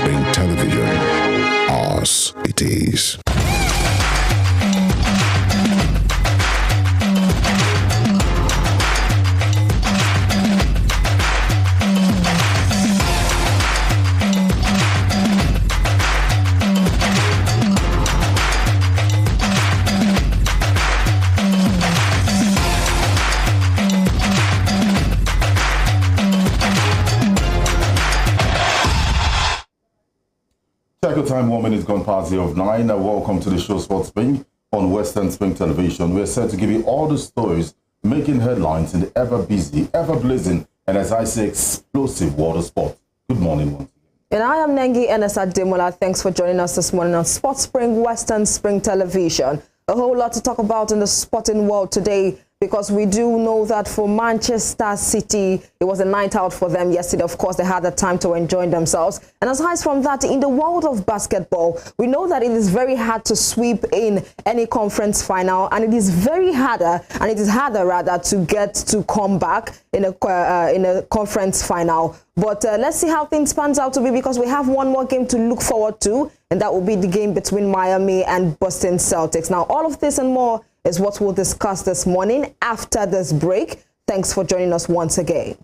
Westernspring Television. Ours it is. Check time, 1 minute gone past the hour of 9. Welcome to the show Sportspring on Westernspring Television. We're set to give you all the stories making headlines in the ever-busy, ever-blazing, and as I say, explosive world of sport. Good morning once again. And I am Nengi Enesa Demola. Thanks for joining us this morning on Sportspring, Westernspring Television. A whole lot to talk about in the sporting world today, because we do know that for Manchester City, it was a night out for them yesterday. Of course, they had the time to enjoy themselves. And aside from that, in the world of basketball, we know that it is very hard to sweep in any conference final, and it is harder to get to come back in a conference final. But let's see how things pans out to be, because we have one more game to look forward to, and that will be the game between Miami and Boston Celtics. Now, all of this and more is what we'll discuss this morning after this break. Thanks for joining us once again.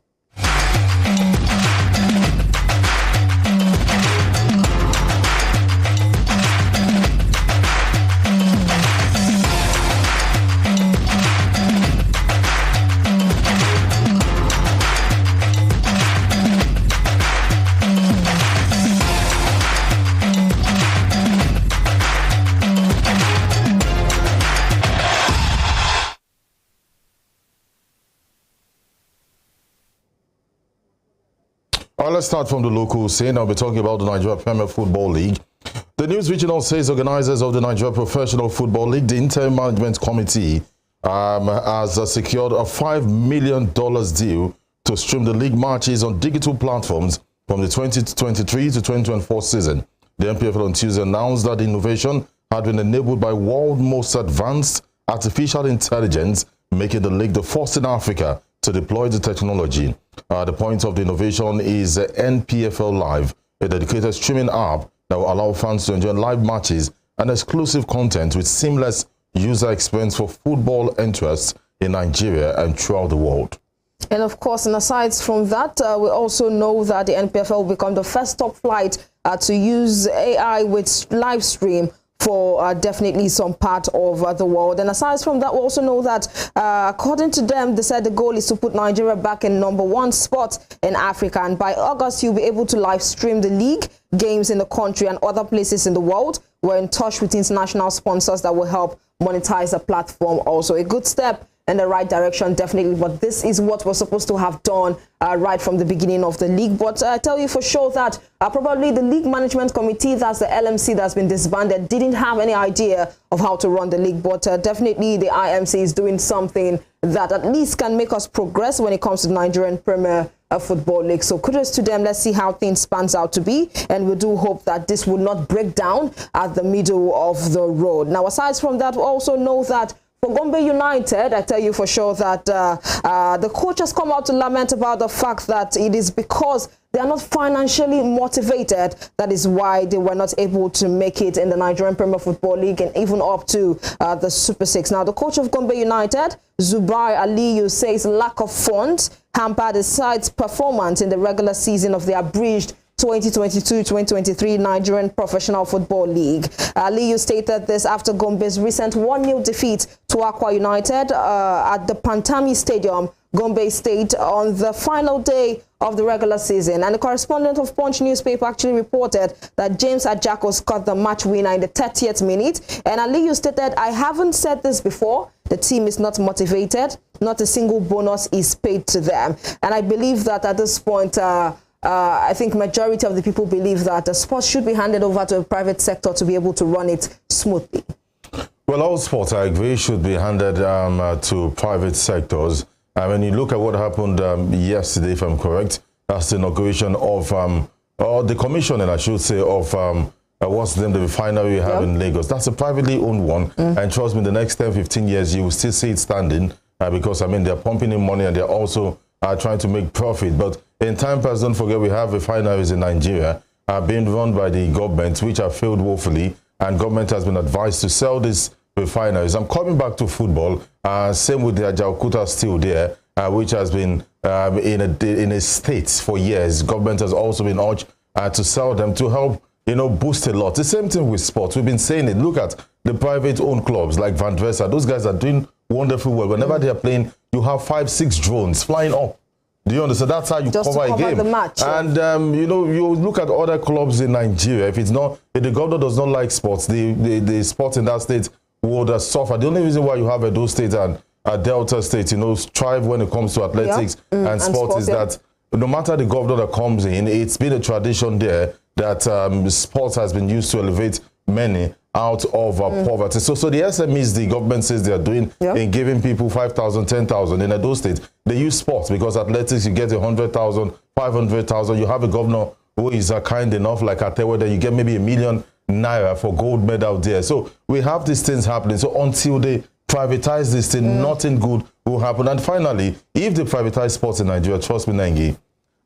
Let's start from the local scene. I'll be talking about the Nigeria Premier Football League. The News Regional says organizers of the Nigeria Professional Football League, the Interim Management Committee, has secured a $5 million deal to stream the league matches on digital platforms from the 2023 to 2024 season. The NPFL on Tuesday announced that the innovation had been enabled by world's most advanced artificial intelligence, making the league the first in Africa to deploy the technology. The point of the innovation is NPFL Live, a dedicated streaming app that will allow fans to enjoy live matches and exclusive content with seamless user experience for football interests in Nigeria and throughout the world. And of course, and aside from that, we also know that the NPFL will become the first top flight to use AI with live stream for definitely some part of the world. And aside from that, we also know that according to them, they said the goal is to put Nigeria back in #1 spot in Africa. And by August, you'll be able to live stream the league games in the country and other places in the world. We're in touch with international sponsors that will help monetize the platform also. A good step in the right direction, definitely. But this is what we're supposed to have done right from the beginning of the league. But I tell you for sure that probably the league management committee, that's the LMC that's been disbanded, didn't have any idea of how to run the league. But definitely the IMC is doing something that at least can make us progress when it comes to the Nigerian Premier Football League. So kudos to them. Let's see how things pans out to be. And we do hope that this will not break down at the middle of the road. Now, aside from that, we also know that for Gombe United, I tell you for sure that the coach has come out to lament about the fact that it is because they are not financially motivated. That is why they were not able to make it in the Nigerian Premier Football League and even up to the Super 6. Now, the coach of Gombe United, Zubair Aliyu, says lack of funds hampered the side's performance in the regular season of the abridged 2022-2023 Nigerian Professional Football League. Aliyu stated this after Gombe's recent 1-0 defeat to Akwa United at the Pantami Stadium, Gombe State, on the final day of the regular season. And the correspondent of Punch newspaper actually reported that James Ajako scored the match winner in the 30th minute. And Aliyu stated, "I haven't said this before. The team is not motivated. Not a single bonus is paid to them." And I believe that at this point, I think majority of the people believe that the sports should be handed over to the private sector to be able to run it smoothly. Well, all sports, I agree, should be handed to private sectors. When you look at what happened yesterday, if I'm correct, that's the inauguration of, or the commissioning, I should say, of what's the name, the refinery we have in Lagos. That's a privately owned one. And trust me, the next 10, 15 years, you will still see it standing because, I mean, they're pumping in money and they're also trying to make profit. But in time past, don't forget, we have refineries in Nigeria being run by the government, which have failed woefully, and government has been advised to sell these refineries. I'm coming back to football. Same with the Ajaokuta Steel there, which has been in a state for years. Government has also been urged to sell them to help, boost a lot. The same thing with sports. We've been saying it. Look at the private-owned clubs like Van Dressa. Those guys are doing wonderful well. Whenever they are playing, you have 5-6 drones flying up. Do you understand? That's how you cover a game. The match. And, you look at other clubs in Nigeria. If the governor does not like sports, the sports in that state would suffer. The only reason why you have Edo State and Delta State, strive when it comes to athletics and sports is that no matter the governor that comes in, it's been a tradition there that sports has been used to elevate many out of poverty. So the SMEs, the government says they are doing in giving people 5,000, 10,000 in Edo State, they use sports because athletics, you get 100,000, 500,000. You have a governor who is kind enough, like Atewe, that you get maybe 1 million naira for gold medal there. So we have these things happening. So until they privatize this thing, nothing good will happen. And finally, if they privatize sports in Nigeria, trust me, Nengi,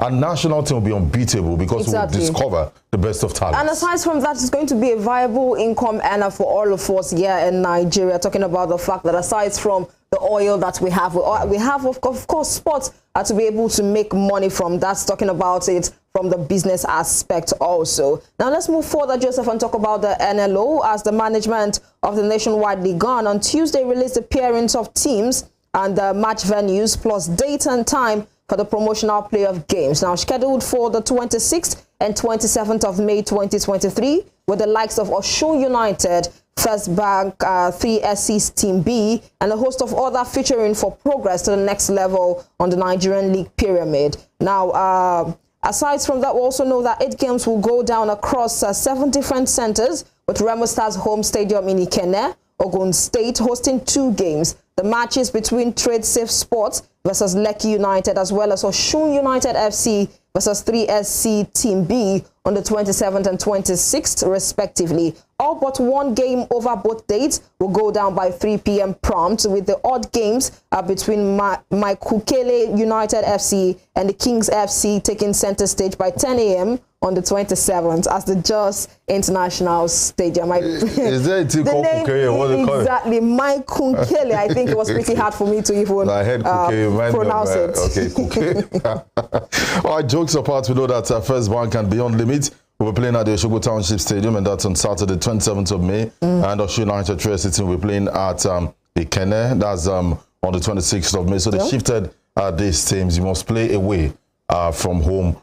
our national team will be unbeatable because we will discover the best of talent. And aside from that, it's going to be a viable income earner for all of us here in Nigeria, talking about the fact that aside from the oil that we have, of course, sports to be able to make money from. That's talking about it from the business aspect also. Now let's move further, Joseph, and talk about the NLO, as the management of the Nationwide League on Tuesday released the appearance of teams and the match venues plus date and time for the promotional playoff games, now scheduled for the 26th and 27th of May 2023, with the likes of Osun United, First Bank, 3SC's Team B, and a host of other featuring for progress to the next level on the Nigerian League pyramid. Now, aside from that, we also know that 8 games will go down across 7 different centers, with Remo Stars home stadium in Ikenne, Ogun State hosting 2 games. The matches between Trade Safe Sports versus Lekki United, as well as Osun United FC versus 3SC Team B on the 27th and 26th, respectively. All but 1 game over both dates will go down by 3 p.m. prompt, with the odd games between Maikukele United FC and the Kings FC taking center stage by 10 a.m. on the 27th as the Jos International Stadium. Is there a team called Kukele? What do you call it? Exactly, Maikukele. I think it was pretty hard for me to even pronounce it. Okay, Kukele. All right, jokes apart, we know that First Bank and Beyond Limit will be playing at the Oshogo Township Stadium, and that's on Saturday, 27th of May. And Osun United Trail City will be playing at Ikenne, that's on the 26th of May. So they shifted these teams. You must play away from home.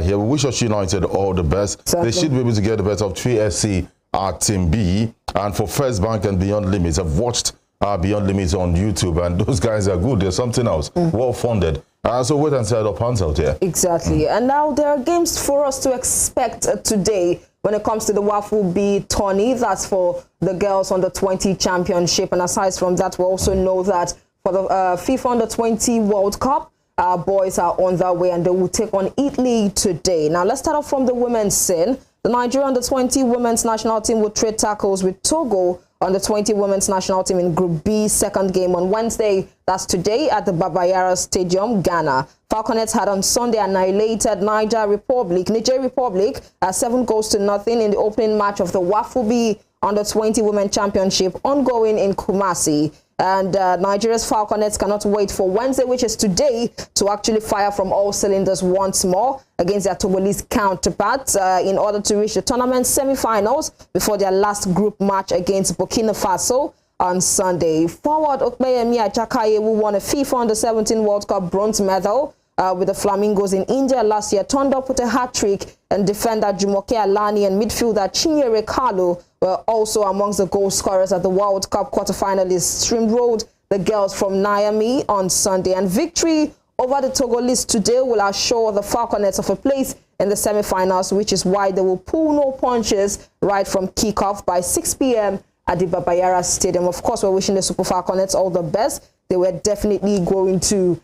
Here, we wish Osun United all the best. Exactly. They should be able to get the best of 3SC at Team B. And for First Bank and Beyond Limits, I've watched Beyond Limits on YouTube, and those guys are good. They're something else, well funded. So wait and see how the pans out here. Exactly. And now there are games for us to expect today when it comes to the Waffle B tourney. That's for the girls under 20 championship. And aside from that, we also know that for the FIFA under 20 World Cup, our boys are on their way and they will take on Italy today. Now let's start off from the women's scene. The Nigeria under 20 women's national team will trade tackles with Togo on the 20 women's national team in Group B, second game on Wednesday. That's today at the Babayara Stadium, Ghana. Falconets had on Sunday annihilated Niger Republic 7-0 in the opening match of the Waffle B under 20 women championship ongoing in Kumasi. And Nigeria's Falconets cannot wait for Wednesday, which is today, to actually fire from all cylinders once more against their Togolese counterparts in order to reach the tournament semi-finals before their last group match against Burkina Faso on Sunday. Forward Okpeyemi Achakaye, who won a FIFA Under-17 World Cup bronze medal with the Flamingos in India last year, turned up with a hat-trick, and defender Jumoke Alani and midfielder Chinyere Kalu were also amongst the goal scorers at the World Cup quarterfinalists. Streamrolled the girls from Niamey on Sunday, and victory over the Togolese today will assure the Falconets of a place in the semi-finals, which is why they will pull no punches right from kickoff by 6 p.m. at the Babayara Stadium. Of course, we're wishing the Super Falconets all the best. They were definitely going to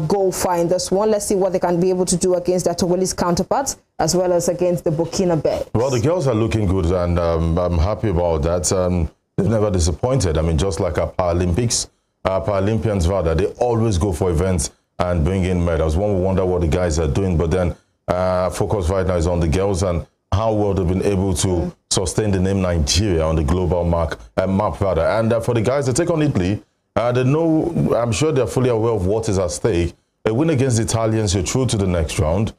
go far in this one. Let's see what they can be able to do against their Togolese counterparts, as well as against the Burkina Faso. Well, the girls are looking good, and I'm happy about that. They've never disappointed. I mean, just like our Paralympics, Paralympians rather, they always go for events and bring in medals. One will wonder what the guys are doing, but then focus right now is on the girls, and how well they've been able to sustain the name Nigeria on the global map. And for the guys that take on Italy, they know, I'm sure they're fully aware of what is at stake. A win against the Italians, you're through to the next round.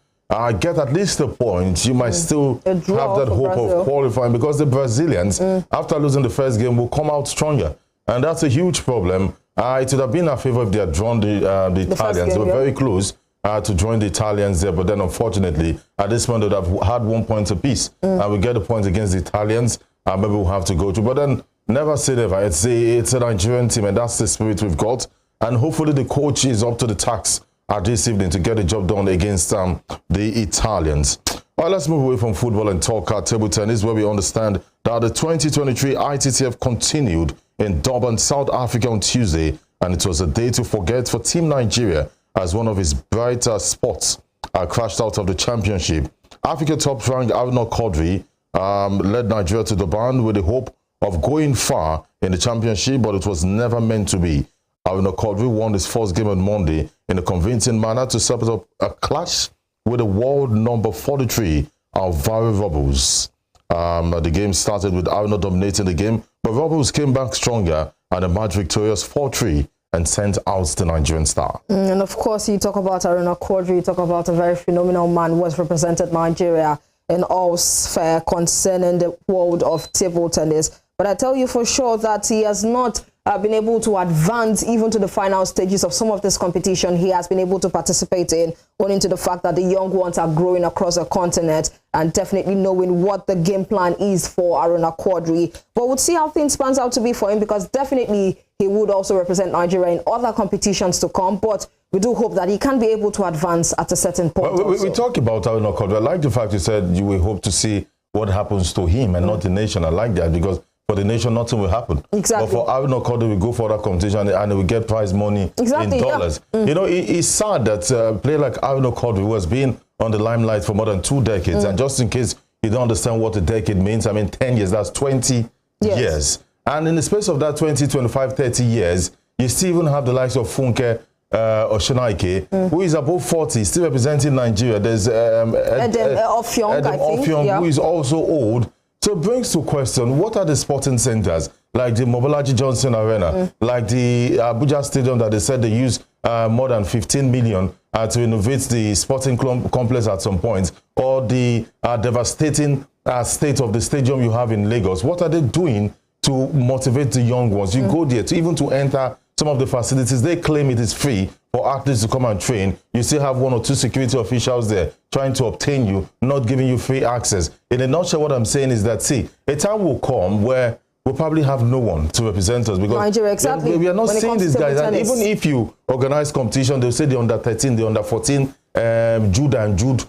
Get at least a point. You might still have that hope of qualifying, because the Brazilians, after losing the first game, will come out stronger. And that's a huge problem. It would have been a favor if they had drawn the Italians. They were very close to join the Italians there, but then unfortunately, at this point, they would have had 1 point apiece. And we get a point against the Italians, maybe we'll have to go through. But then, never say never. It's a Nigerian team, and that's the spirit we've got. And hopefully the coach is up to the task this evening to get the job done against the Italians. All right, let's move away from football and talk table tennis, where we understand that the 2023 ITTF continued in Durban, South Africa on Tuesday, and it was a day to forget for Team Nigeria as one of its brighter spots crashed out of the championship. Africa top rank Aruna Quadri led Nigeria to Durban with the hope of going far in the championship, but it was never meant to be. Aruna Quadri won his first game on Monday in a convincing manner to set up a clash with the world number 43, Alvaro Robles. The game started with Aruna dominating the game, but Robles came back stronger and emerged victorious 4-3 and sent out the Nigerian star. And of course, you talk about Aruna Quadri, you talk about a very phenomenal man who has represented Nigeria in all spheres concerning the world of table tennis. But I tell you for sure that he has not been able to advance even to the final stages of some of this competition he has been able to participate in, owing to the fact that the young ones are growing across the continent and definitely knowing what the game plan is for Aruna Quadri. But we'll see how things pans out to be for him, because definitely he would also represent Nigeria in other competitions to come. But we do hope that he can be able to advance at a certain point. We talk about Aruna Quadri. I like the fact you said you will hope to see what happens to him and not the nation. I like that, because for the nation, nothing will happen. Exactly. But for Aruna Quadri, we go for that competition and we get prize money in dollars. Yeah. You know, it's sad that a player like Aruna Quadri, who has been on the limelight for more than 2 decades, and just in case you don't understand what a decade means, I mean, 10 years, that's 20 years. And in the space of that 20, 25, 30 years, you still even have the likes of Funke Oshonaike, who is above 40, still representing Nigeria. There's Edem Offiong, who is also old. So it brings to question, what are the sporting centers, like the Mobolaji Johnson Arena, like the Abuja Stadium that they said they use more than 15 million to renovate the sporting complex at some point, or the devastating state of the stadium you have in Lagos? What are they doing to motivate the young ones? You go there, even to enter some of the facilities, they claim it is free for athletes to come and train. You still have 1 or 2 security officials there trying to obtain you, not giving you free access. In a nutshell, what I'm saying is that, see, a time will come where we'll probably have no one to represent us, because Nigeria, we are not seeing these guys. And even if you organize competition, they'll say the under 13, the under 14, Jude and Jude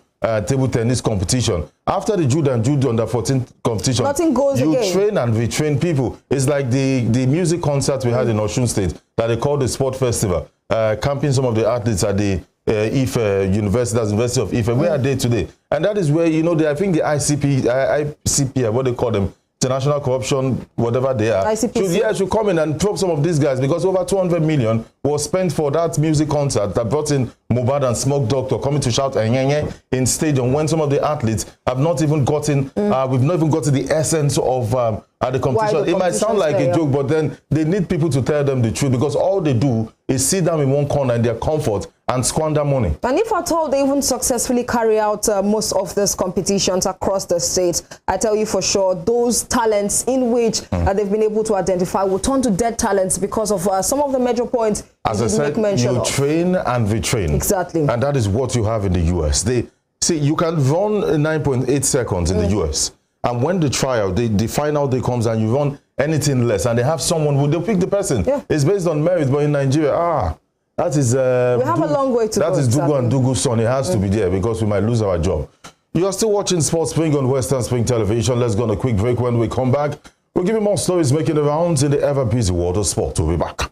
table tennis competition. After the Jude and Jude under 14 competition, nothing goes you again. Train and retrain people. It's like the music concert we had in Osun State that they called the Sport Festival, camping some of the athletes at the University of Ife. Where are they today? And that is where, you know, I think the ICP, what they call them, International Corruption, whatever they are, should come in and probe some of these guys, because over 200 million was spent for that music concert that brought in Mubad and Smoke Doctor coming to shout in stadium, when some of the athletes have not even gotten, we've not even gotten the essence of the competition. It might sound like a joke, but then they need people to tell them the truth, because all they do is sit down in one corner in their comfort and squander money. And if at all they even successfully carry out most of these competitions across the state, I tell you for sure, those talents in which they've been able to identify will turn to dead talents because of some of the major points. As I said, you train and retrain. Exactly. And that is what you have in the US. You can run 9.8 seconds in the US. And when the trial, the final day comes and you run anything less, and they have someone who they'll pick the person. Yeah. It's based on merit, but in Nigeria, that is we have a long way to go. That is Dugu and Dugu's son. It has to be there, because we might lose our job. You are still watching Sportspring on Westernspring Television. Let's go on a quick break. When we come back, we'll give you more stories making the rounds in the ever busy world of sport. We'll be back.